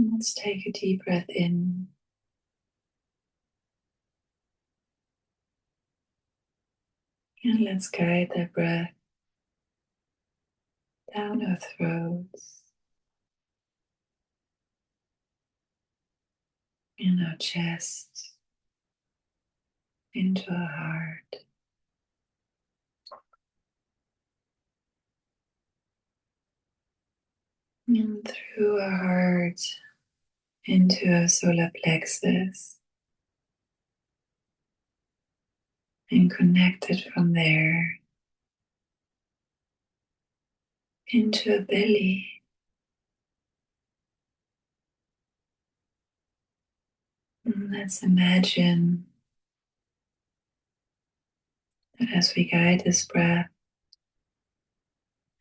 Let's take a deep breath in. And let's guide that breath down our throats, in our chest, into our heart, and through our heart into our solar plexus, and connected from there into a belly. And let's imagine that as we guide this breath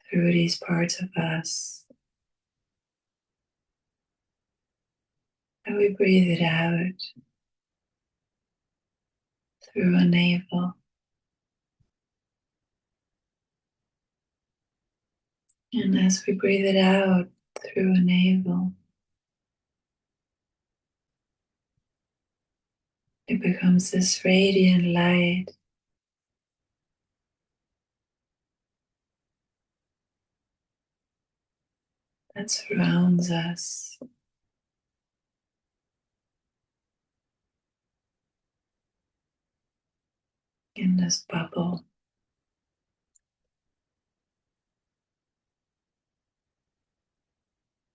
through these parts of us, that we breathe it out through our navel. And as we breathe it out through our navel, it becomes this radiant light that surrounds us. In this bubble,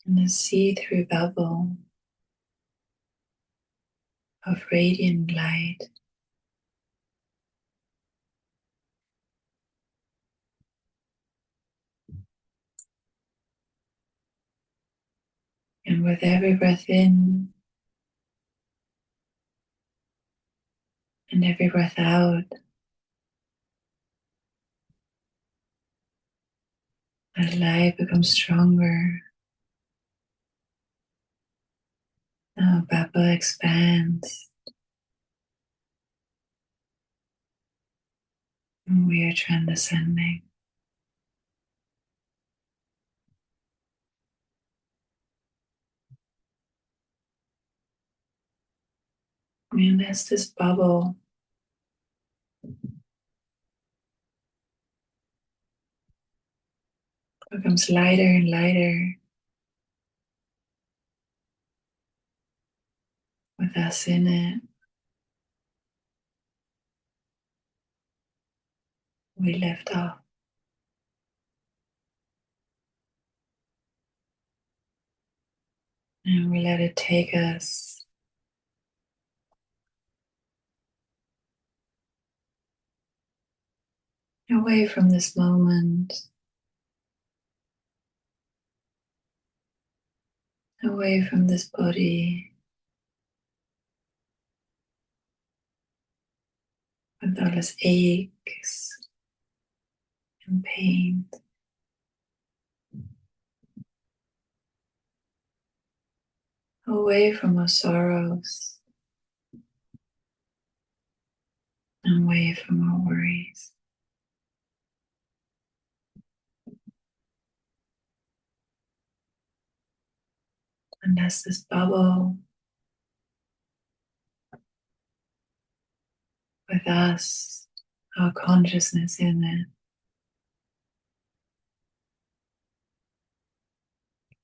in a see-through bubble of radiant light. And with every breath in and every breath out, that light becomes stronger. Our bubble expands, and we are transcending. And as this bubble becomes lighter and lighter with us in it, we lift off and we let it take us away from this moment, away from this body with all its aches and pain, away from our sorrows, away from our worries. And as this bubble with us, our consciousness in it,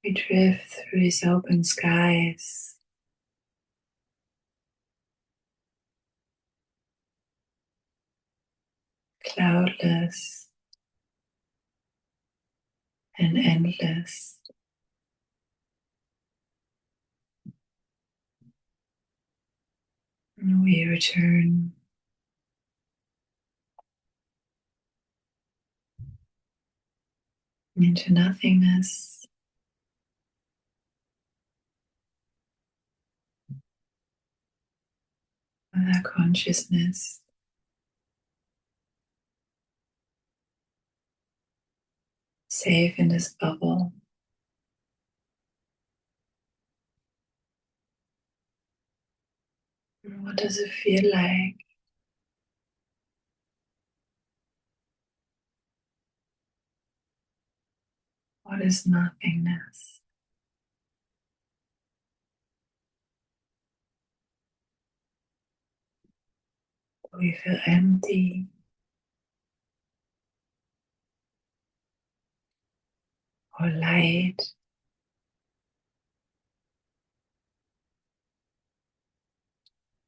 we drift through these open skies, cloudless and endless. And we return into nothingness, with our consciousness safe in this bubble. And what does it feel like? What is nothingness? We feel empty or light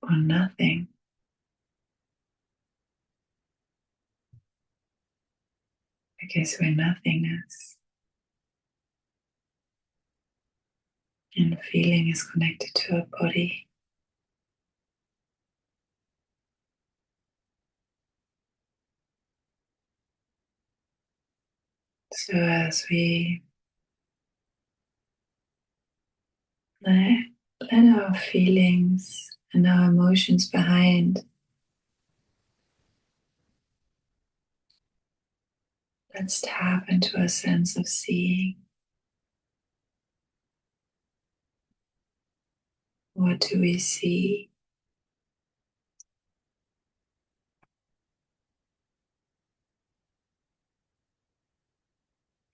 or nothing, because we're nothingness. And feeling is connected to our body. So as we let, let our feelings and our emotions behind, let's tap into a sense of seeing. What do we see?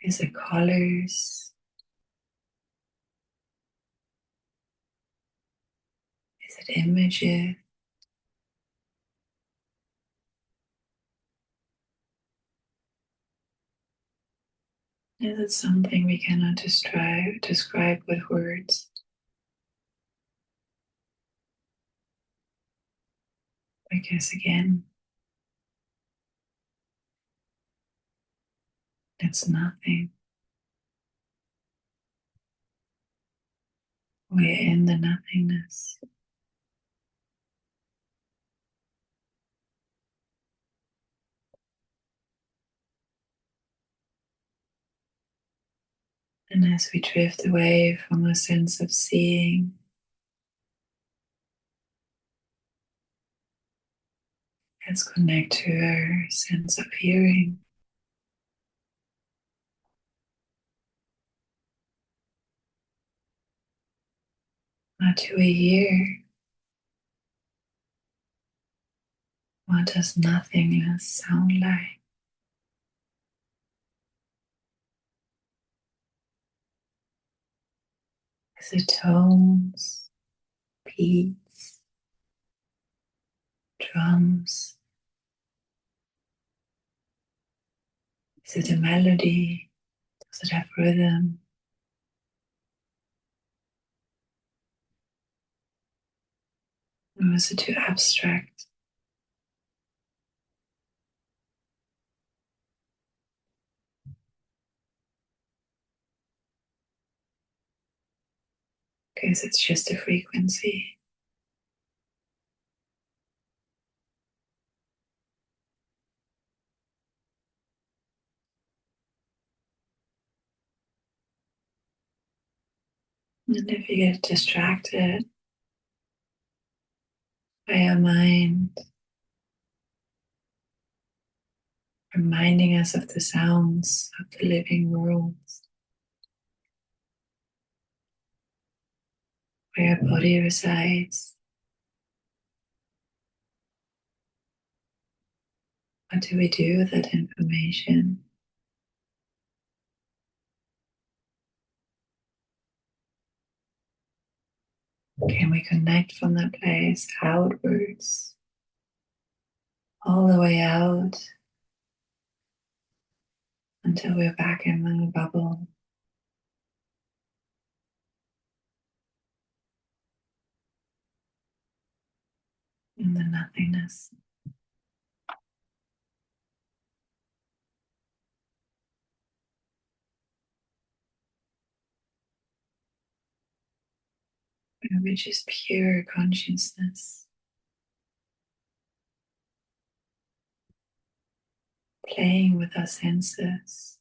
Is it colors? Is it images? Is it something we cannot describe with words? Because again, it's nothing. We're in the nothingness. And as we drift away from a sense of seeing, let's connect to our sense of hearing. What do we hear? What does nothingness sound like? Is it tones, beats, drums? Is it a melody? Does it have rhythm? Or is it too abstract? Because it's just a frequency. And if you get distracted by our mind, reminding us of the sounds of the living world, where our body resides, what do we do with that information? Can we connect from that place outwards, all the way out until we're back in the bubble, in the nothingness? Where we're just pure consciousness, playing with our senses.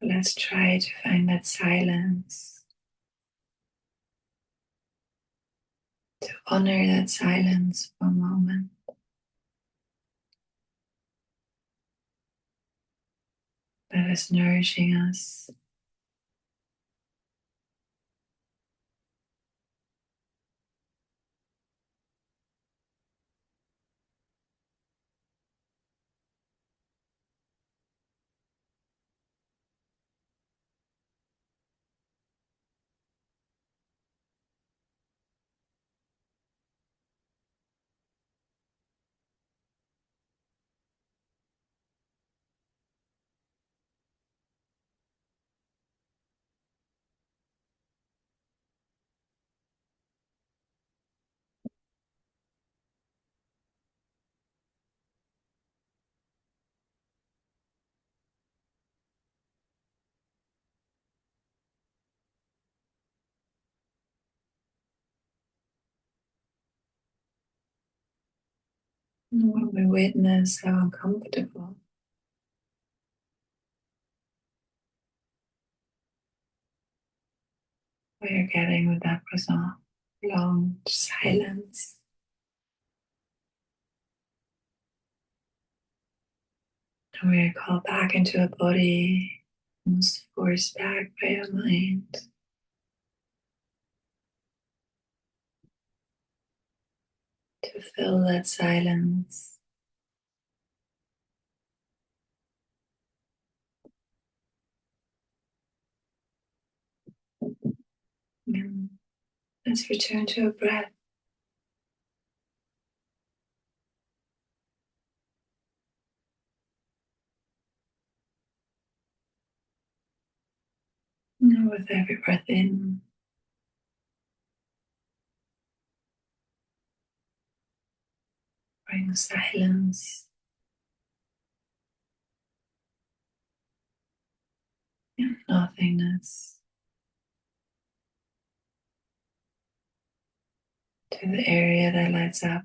Let's try to find that silence, to honor that silence for a moment. That is nourishing us And when we witness how uncomfortable we are getting with that prolonged silence, and we are called back into a body, almost forced back by our mind to fill that silence. And let's return to a breath. And with every breath in, bring silence and nothingness to the area that lights up,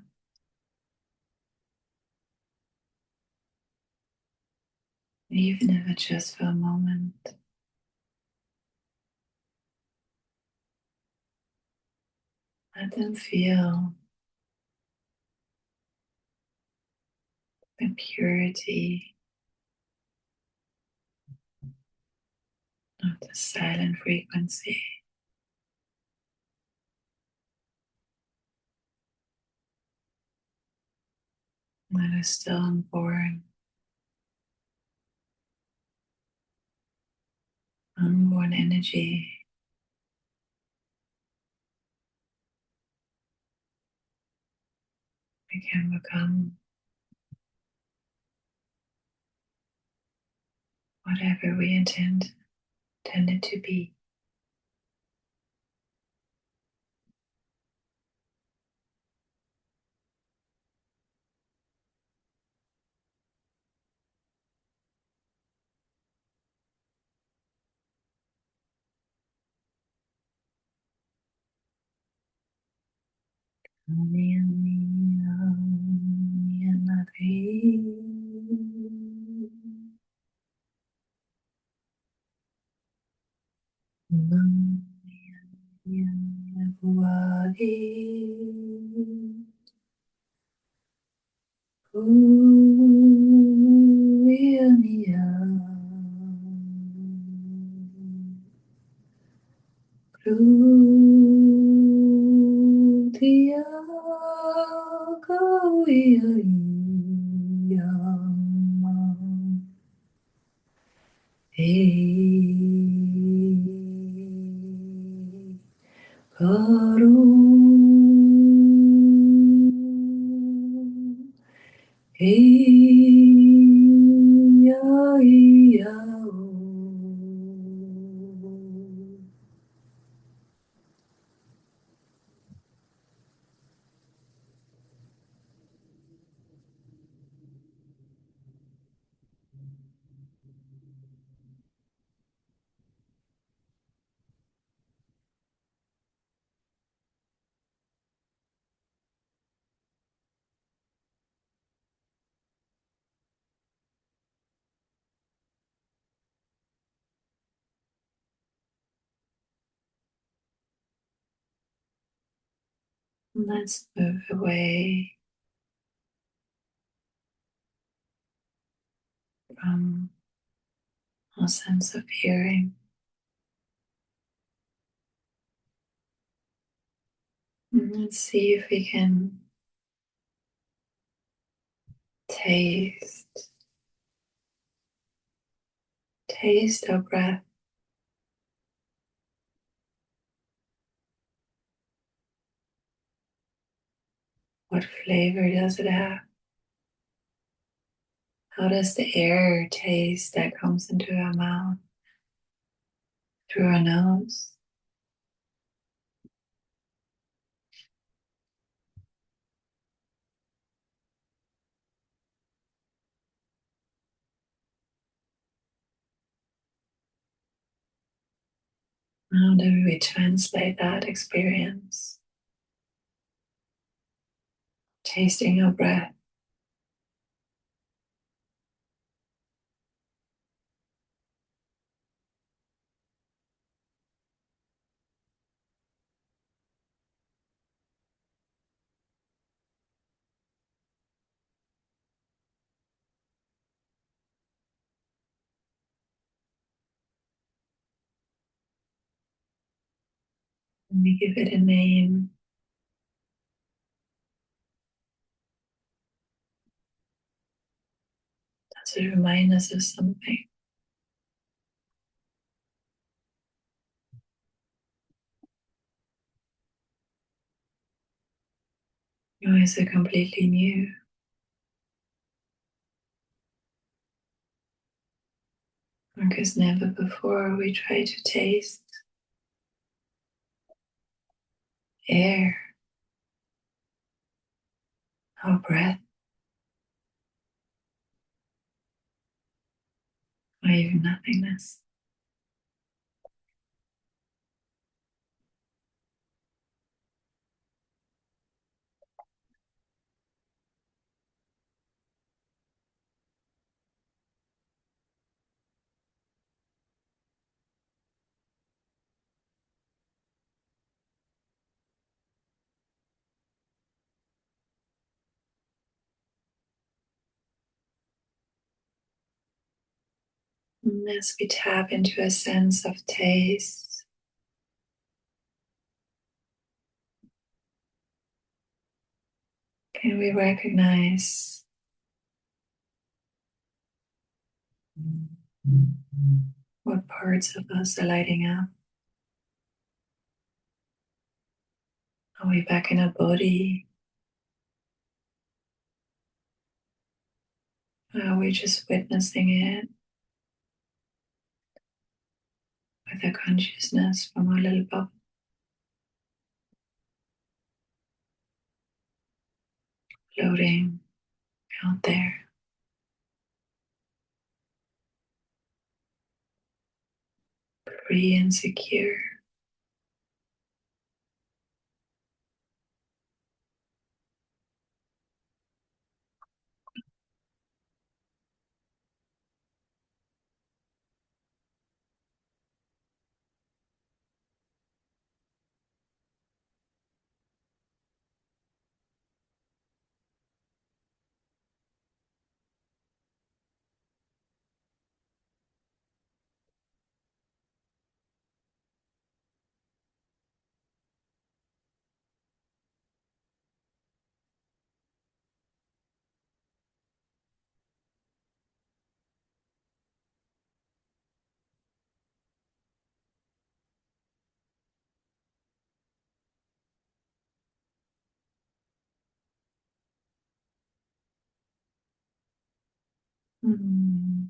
even if it's just for a moment. Let them feel the purity of the silent frequency that is still unborn energy. We can become whatever we intended to be. Let's move away from our sense of hearing. And let's see if we can taste, taste our breath. What flavor does it have? How does the air taste that comes into our mouth through our nose? How do we translate that experience? Tasting our breath We give it a name. Does it remind us of something? Or is it completely new? Because never before we try to taste air or breath or even nothingness. And as we tap into a sense of taste, can we recognize what parts of us are lighting up? Are we back in our body? Or are we just witnessing it with our consciousness from our little bubble, floating out there? Free and secure. Mm.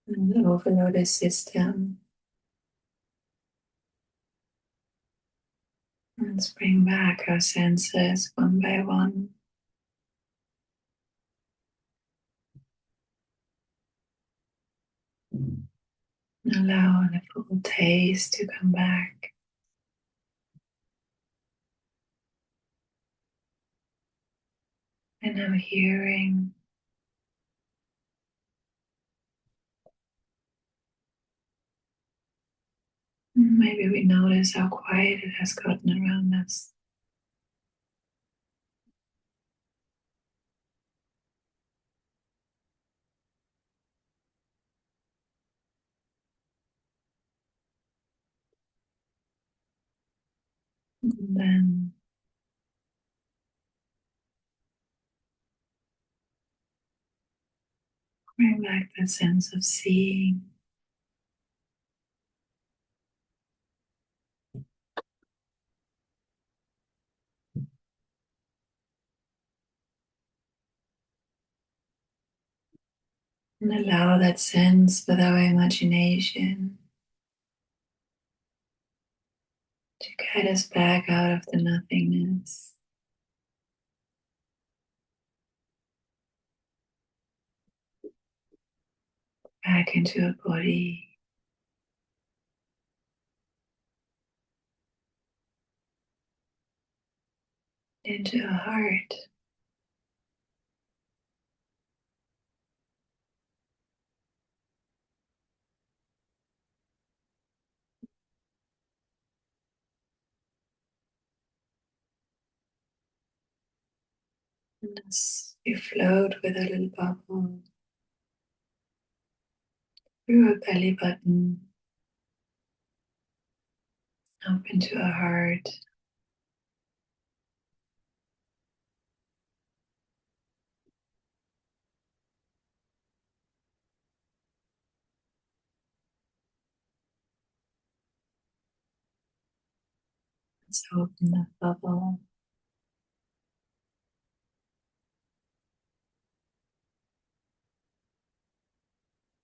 And overload the system. Let's bring back our senses one by one. Allow the full taste to come back. And our hearing. Maybe we notice how quiet it has gotten around us. And then bring back the sense of seeing. And allow that sense with our imagination to guide us back out of the nothingness, back into a body, into a heart. And as you float with a little bubble through a belly button up into a heart, let's open the bubble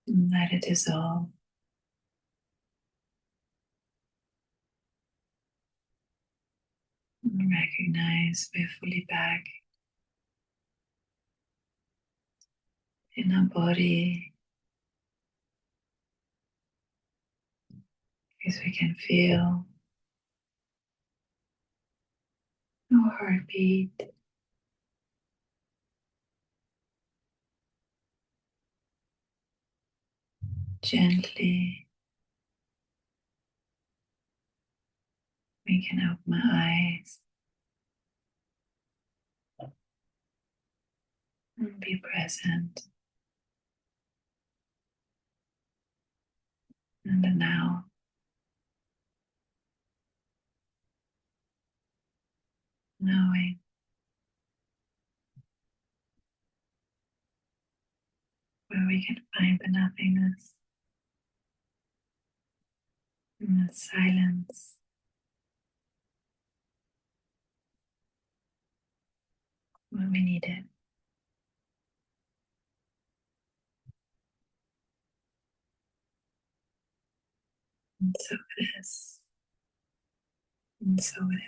and let it dissolve. And recognize we're fully back in our body because we can feel our heartbeat gently. We can open our eyes and be present in the now, knowing where we can find the nothingness in the silence when we need it. And so it is. And so it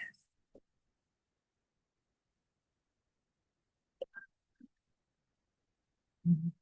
is.